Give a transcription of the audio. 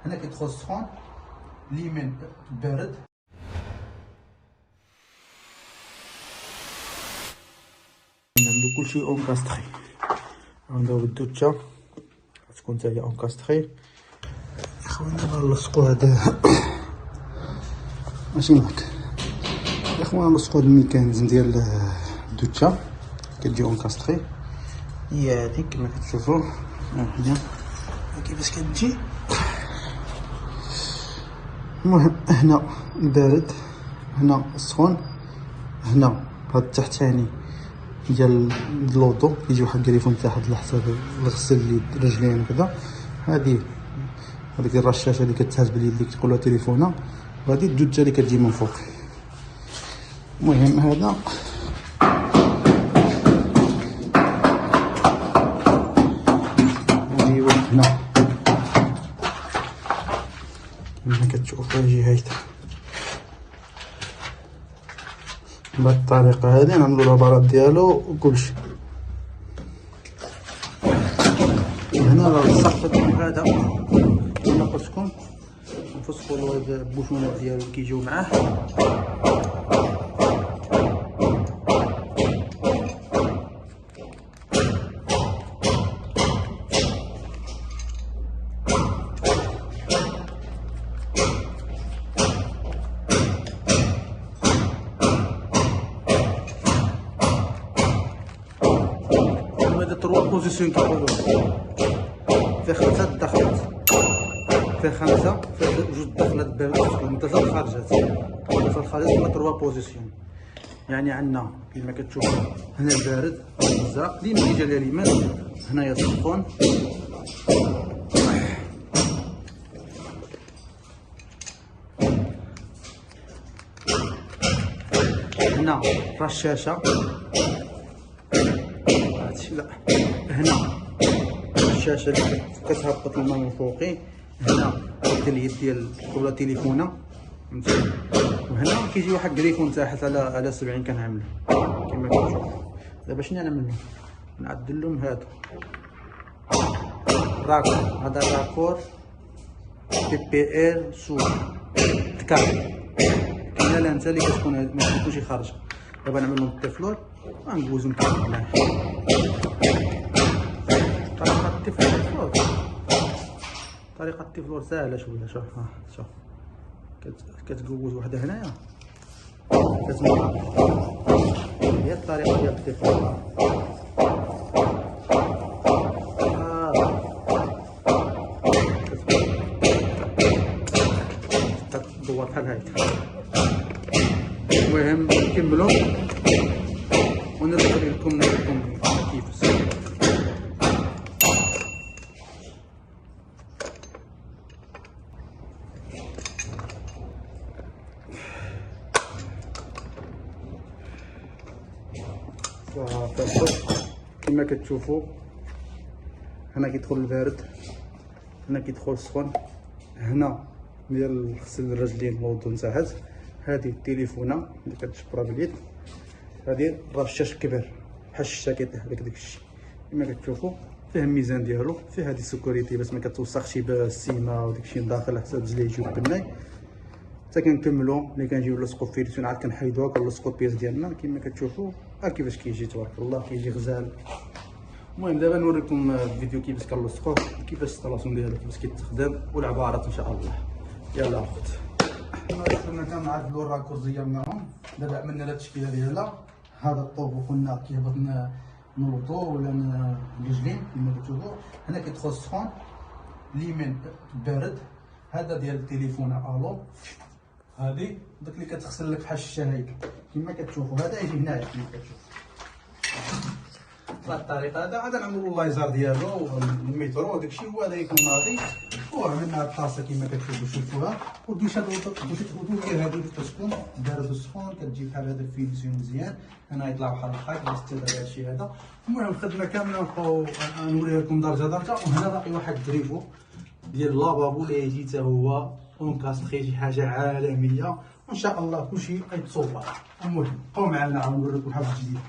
هنا كيدخل السخون، اليمين بارد. عندو كلشي اونكاستخي، عندو الدوتشا تكون حتى هي اونكاستخي. اخوان دابا نلصقو هذا ماشي موت يا اخوان، نلصقو هاد الميكانيزم ديال الدوتشا كتجي اونكاستخي. هي هادي كما كتشوفو هنا كيفاش كتجي. المهم هنا البارد، هنا السخون، هنا هاد التحتاني ديال اللوطو كيجي واحد الكريفون تحت على حساب الغسل اليد الرجلين وكذا. هادي هذيك الرشاشه اللي كتهز باليد اللي كتقولها تليفونه، وهادي الدوجه اللي كتجي من فوق. المهم هذا هادي هنا كما كتشوفوا يجي هايدا بهاد الطريقه هادي. نعملو الابارات ديالو وكلشي. هنا راه الصحفه هذا ناقصكم نفسخوا له هاد البوشونات ديالو كيجيو معاه. هذا 3 بوزيسيون كيقولوا، فيه 5 دخلات، فيه 5 فيه 2 دخلات بارد و 3 خارجات. 3 الخارجات هما 3 بوزيسيون. يعني عندنا كما كتشوفوا هنا البارد الازرق ديما كيجي على اليمين، هنايا السخون، هنا رشاشه، لا هنا الشاشه اللي كتهبط الماء من فوقي، هنا ديك اليد ديال كره تليفونه فهمتي، وهنا كيجي واحد الكريفون تحت على 70 كنعملو كما كتشوف. دابا شنو نعمل له؟ نعدل لهم هادو راكور، هذا راكور بي بي ال سو تكا كاينه لانتا اللي كتكون ما كتكونش خارجه. دابا نعمل لهم التفلور وندوزو نكمل معاه. طريقة التفلور ساهلة شوية. شوف شوف كتجوز وحدة هنايا كتمر، هي الطريقة ديال التفلور. كتدور بحال هاكا. المهم نكملو ونرجع لكم كيفاش. كما كتشوفوا هنا كيدخل البارد، هنا كيدخل السخون، هنا ديال غسل الرجلين والوضو تحت، هذه التليفونه اللي كتجبرها باليد، هذه الرشاش الكبير بحال الشتا كيطيح لك داكشي. كما كتشوفوا فيه الميزان ديالو، فيه هذه السكوريتي باش ما كتوسخش بالسيمه وداكشي داخل حتى الرجلين يجيو بناي. حتى كنكملو ملي كنجيو نلصقو فيلتون عاد كنحيدوها كنلصقو البياس ديالنا كما كتشوفوا. ها كيفاش كيجي تبارك الله كيجي غزال. المهم دابا نوريكم الفيديو كيفاش كنلصقوه، كيفاش الانستالاسيون ديالو كيفاش كيتخدم والعبارات ان شاء الله. يلا اخوت كنا كنعدلو الراكورز ديالناهم. دابا عملنا هاد التشكيله ديالها. هذا الطوبو قلنا كيهبط من الوطو ولا من الرجلين كما كتشوفوا. هنا كيدخل السخون، اليمين بارد، هذا ديال التليفون الو، هادي داك اللي كتغسل لك بحال الشتا هايله كما كتشوفوا. هذا يجي هنايا كما كتشوفوا بهاد الطريقه. هذا عاد نعملو اللايزر ديالو والميترو وداكشي هو هذا يكون ناضي. وعملنا هاد الطاسه كما كتشوفوا شوفوها. ودوش هاد ودير هادو اللي كتكون بارد وسخون كتجي بحال هذا فينيسيون مزيان. هنا يطلع بحال هكا باش تستافد هادشي هذا. المهم الخدمه كامله نبقاو نوريها لكم درجه درجه. وهنا باقي واحد الدريفو ديال اللافابو اللي يجي حتى هو اونكاستخي، شي حاجه عالميه وان شاء الله كلشي غيتصوب. المهم بقاو معنا عاود نوريكم حاجه جديده.